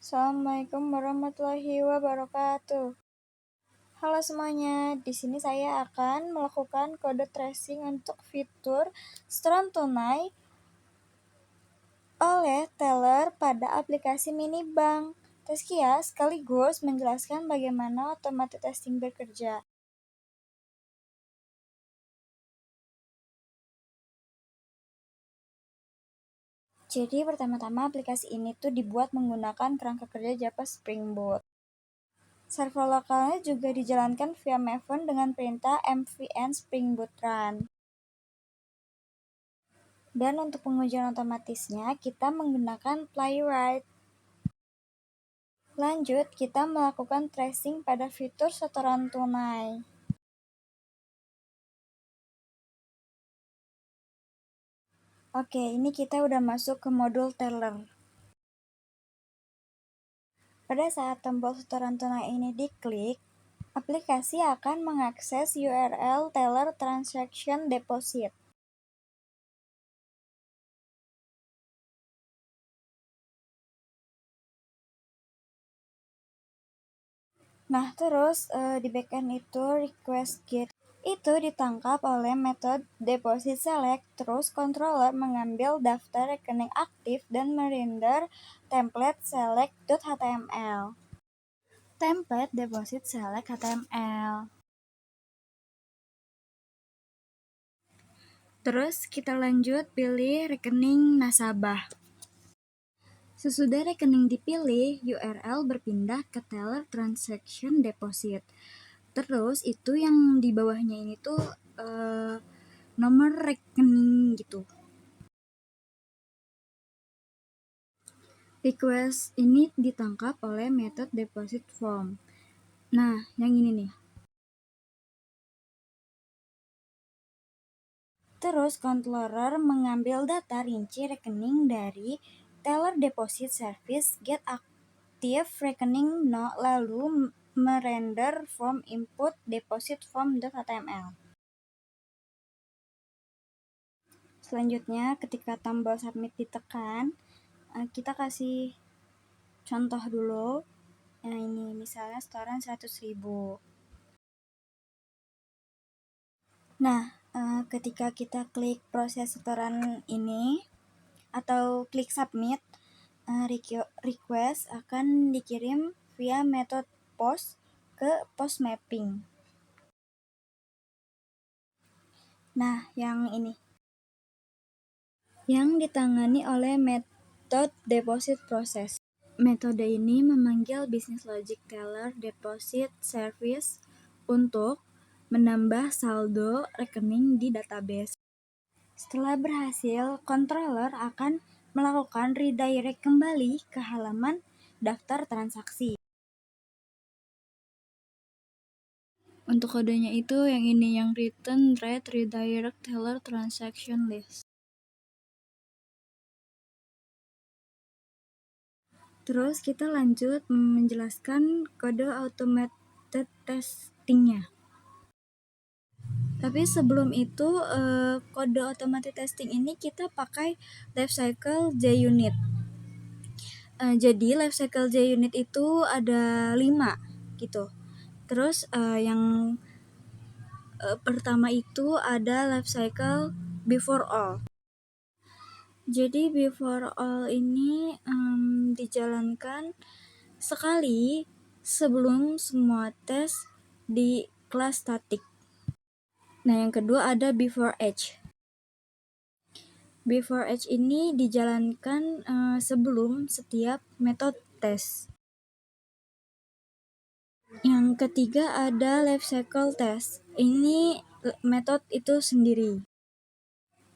Assalamualaikum warahmatullahi wabarakatuh. Halo semuanya, di sini saya akan melakukan kode tracing untuk fitur setoran tunai oleh teller pada aplikasi Minibank. Tazkia sekaligus menjelaskan bagaimana automated testing bekerja. Jadi pertama-tama aplikasi ini tuh dibuat menggunakan kerangka kerja Java Spring Boot. Server lokalnya juga dijalankan via Maven dengan perintah mvn Spring Boot Run. Dan untuk pengujian otomatisnya, kita menggunakan Playwright. Lanjut, kita melakukan tracing pada fitur setoran tunai. Oke, ini kita udah masuk ke modul teller. Pada saat tombol setoran tunai ini diklik, aplikasi akan mengakses URL teller transaction deposit. Nah, terus di backend itu request get itu ditangkap oleh metode deposit select, terus controller mengambil daftar rekening aktif dan merender template select.html. Template deposit select HTML. Terus kita lanjut pilih rekening nasabah. Sesudah rekening dipilih, URL berpindah ke teller transaction deposit. Terus itu yang di bawahnya ini tuh nomor rekening gitu. Request ini ditangkap oleh method deposit form. Nah, yang ini nih. Terus controller mengambil data rinci rekening dari teller deposit service get active rekening no, lalu merender form input deposit form.html. Selanjutnya, ketika tombol submit ditekan, kita kasih contoh dulu. Nah, ini misalnya setoran 100.000. Nah, ketika kita klik proses setoran ini atau klik submit, request akan dikirim via metode post ke post mapping. Nah, yang ini yang ditangani oleh metode deposit process. Metode ini memanggil business logic teller deposit service untuk menambah saldo rekening di database. Setelah berhasil, controller akan melakukan redirect kembali ke halaman daftar transaksi. Untuk kodenya itu yang ini, yang return red redirect teller transaction list. Terus kita lanjut menjelaskan kode automated testingnya. Tapi sebelum itu, kode automated testing ini kita pakai lifecycle JUnit. Jadi lifecycle JUnit itu ada 5 gitu. Terus yang pertama itu ada lifecycle before all. Jadi before all ini dijalankan sekali sebelum semua tes di kelas static. Nah, yang kedua ada before each. Before each ini dijalankan sebelum setiap metode tes. Yang ketiga ada lifecycle test. Ini metode itu sendiri.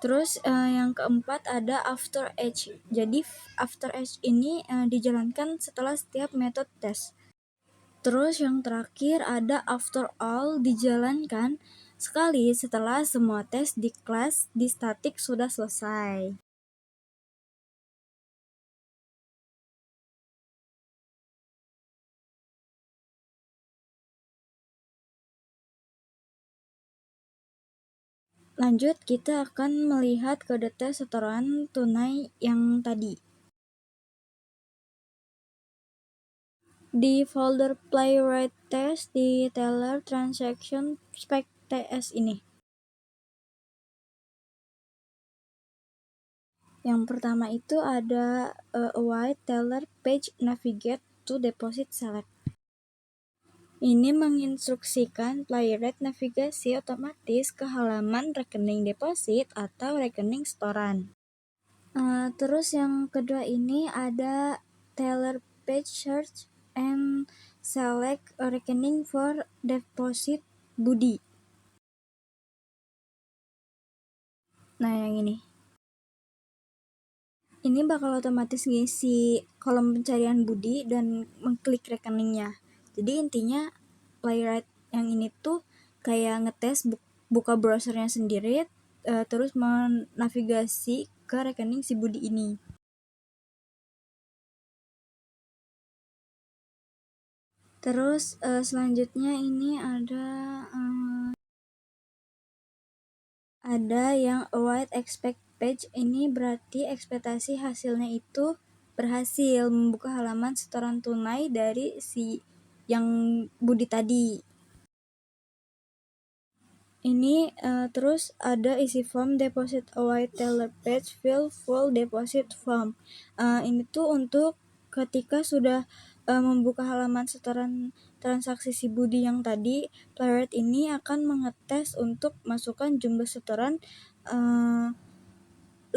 Terus yang keempat ada after each. Jadi after each ini dijalankan setelah setiap metode tes. Terus yang terakhir ada after all, dijalankan sekali setelah semua tes di kelas di static sudah selesai. Lanjut, kita akan melihat kode tes setoran tunai yang tadi. Di folder playwright test di teller transaction spec TS ini. Yang pertama itu ada await teller page navigate to deposit select. Ini menginstruksikan playwright navigasi otomatis ke halaman rekening deposit atau rekening setoran. Terus yang kedua ini ada teller page search and select a rekening for deposit Budi. Nah, yang ini bakal otomatis ngisi kolom pencarian Budi dan mengklik rekeningnya. Jadi intinya playwright yang ini tuh kayak ngetes buka browsernya sendiri, terus menavigasi ke rekening si Budi ini. Terus selanjutnya ini ada yang await expect page. Ini berarti ekspektasi hasilnya itu berhasil membuka halaman setoran tunai dari si yang Budi tadi. Ini terus ada isi form deposit await teller page fill full deposit form. Ini tuh untuk ketika sudah membuka halaman setoran transaksi si Budi yang tadi, playwright ini akan mengetes untuk masukkan jumlah setoran 500.000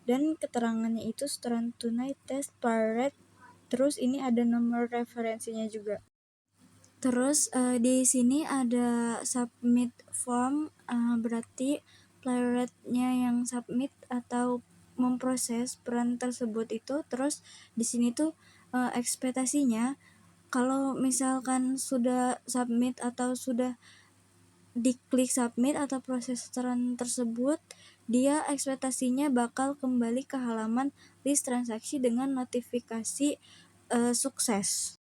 dan keterangannya itu setoran tunai tes playwright. Terus ini ada nomor referensinya juga. Terus di sini ada submit form, berarti playwright-nya yang submit atau memproses peran tersebut itu. Terus di sini tuh ekspektasinya kalau misalkan sudah submit atau sudah diklik submit atau proses setoran tersebut, dia ekspektasinya bakal kembali ke halaman list transaksi dengan notifikasi sukses.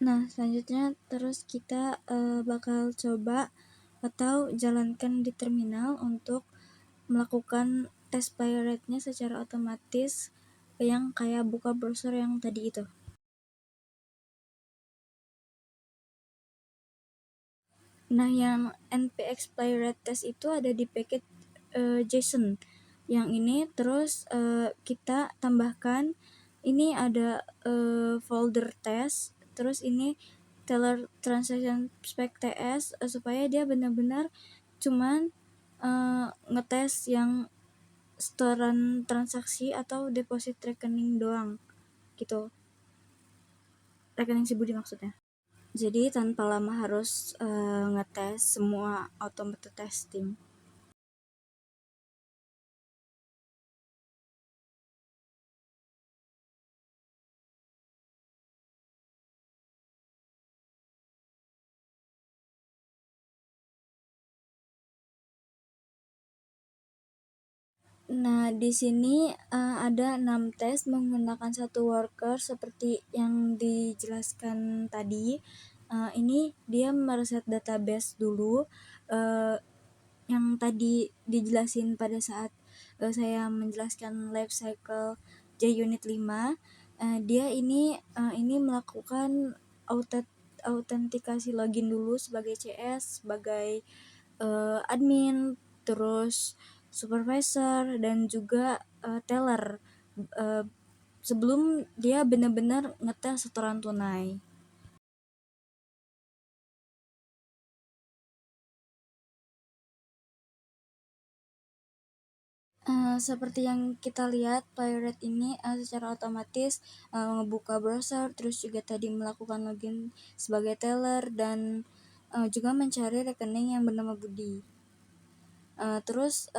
Nah, selanjutnya terus kita bakal coba atau jalankan di terminal untuk melakukan tes playwright-nya secara otomatis yang kayak buka browser yang tadi itu. Nah, yang npx playwright test itu ada di package JSON. Yang ini terus kita tambahkan ini ada folder test, terus ini teller transaction spec TS supaya dia benar-benar cuman ngetes yang setoran transaksi atau deposit rekening doang gitu. Rekening si Budi maksudnya. Jadi tanpa lama harus ngetes semua automated testing. Nah, di sini ada 6 tes menggunakan satu worker seperti yang dijelaskan tadi. Ini dia mereset database dulu yang tadi dijelasin pada saat saya menjelaskan life cycle JUnit 5. Dia ini melakukan autentikasi login dulu sebagai CS, sebagai admin, terus supervisor dan juga teller sebelum dia benar-benar ngetes setoran tunai. Seperti yang kita lihat, playwright ini secara otomatis membuka browser, terus juga tadi melakukan login sebagai teller dan juga mencari rekening yang bernama Budi. Terus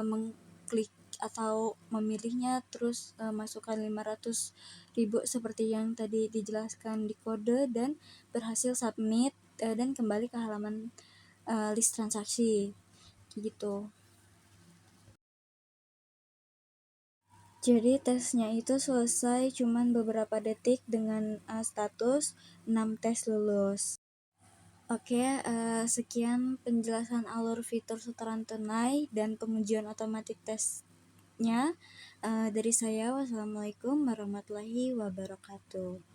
mengklik atau memilihnya, terus masukkan 500.000 seperti yang tadi dijelaskan di kode dan berhasil submit dan kembali ke halaman list transaksi gitu. Jadi tesnya itu selesai cuman beberapa detik dengan status 6 tes lulus. Oke, sekian penjelasan alur fitur setoran tunai dan pengujian otomatis tesnya, dari saya. Wassalamualaikum warahmatullahi wabarakatuh.